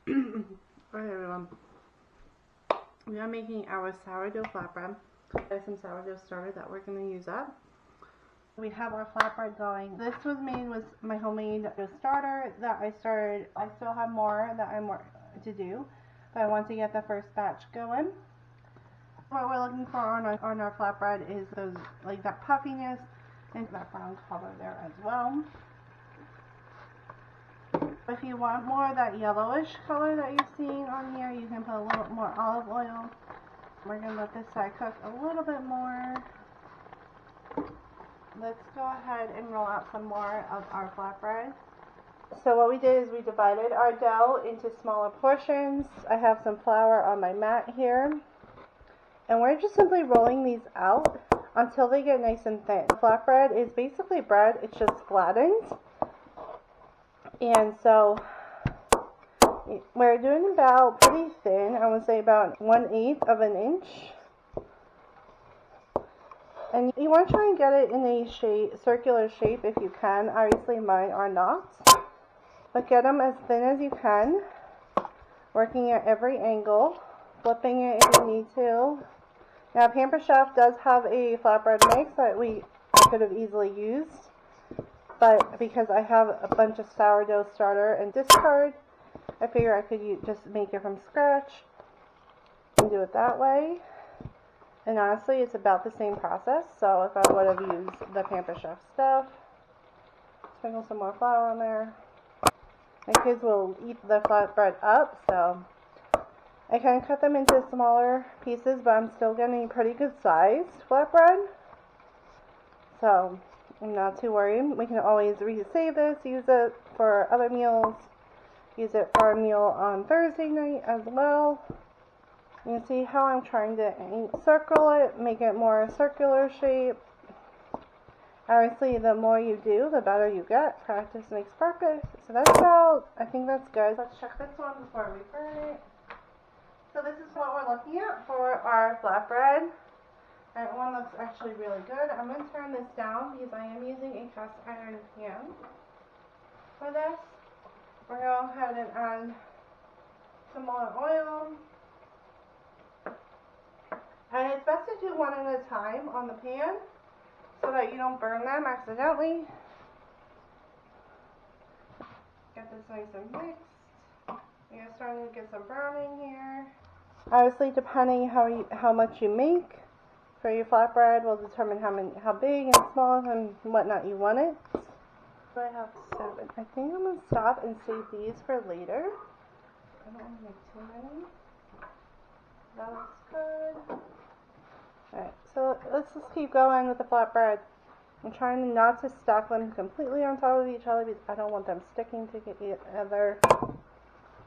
Alright everyone, we are making our sourdough flatbread. There's some sourdough starter that we're going to use up. We have our flatbread going. This was made with my homemade starter that I started. I still have more that I'm to do, but I want to get the first batch going. What we're looking for on our flatbread is those, like that puffiness and that brown color there as well. If you want more of that yellowish color that you're seeing on here, you can put a little more olive oil. We're going to let this side cook a little bit more. Let's go ahead and roll out some more of our flatbread. So what we did is we divided our dough into smaller portions. I have some flour on my mat here. And we're just simply rolling these out until they get nice and thin. Flatbread is basically bread, it's just flattened. And so we're doing about pretty thin, I would say about 1/8 of an inch. And you want to try and get it in a circular shape if you can. Obviously mine are not. But get them as thin as you can, working at every angle, flipping it if you need to. Now Pampered Chef does have a flatbread mix that I could have easily used. But because I have a bunch of sourdough starter and discard, I figure I could just make it from scratch and do it that way. And honestly, it's about the same process. So if I would have used the Pampered Chef stuff, sprinkle some more flour on there. My kids will eat the flatbread up, so I can cut them into smaller pieces, but I'm still getting a pretty good sized flatbread. So I'm not too worried. We can always resave this, use it for other meals, use it for a meal on Thursday night as well. You can see how I'm trying to circle it, make it more a circular shape. Obviously, the more you do, the better you get. Practice makes perfect. So that's about, I think that's good. Let's check this one before we burn it. So this is what we're looking at for our flatbread. That one looks actually really good. I'm going to turn this down because I am using a cast iron pan for this. We're going to go ahead and add some more oil. And it's best to do one at a time on the pan so that you don't burn them accidentally. Get this nice and mixed. We're starting to get some browning here. Obviously, depending how much you make for your flatbread will determine how big and small and whatnot you want it. So I have 7. I think I'm going to stop and save these for later. I don't want to make too many. That looks good. Alright, so let's just keep going with the flatbread. I'm trying not to stack them completely on top of each other because I don't want them sticking together.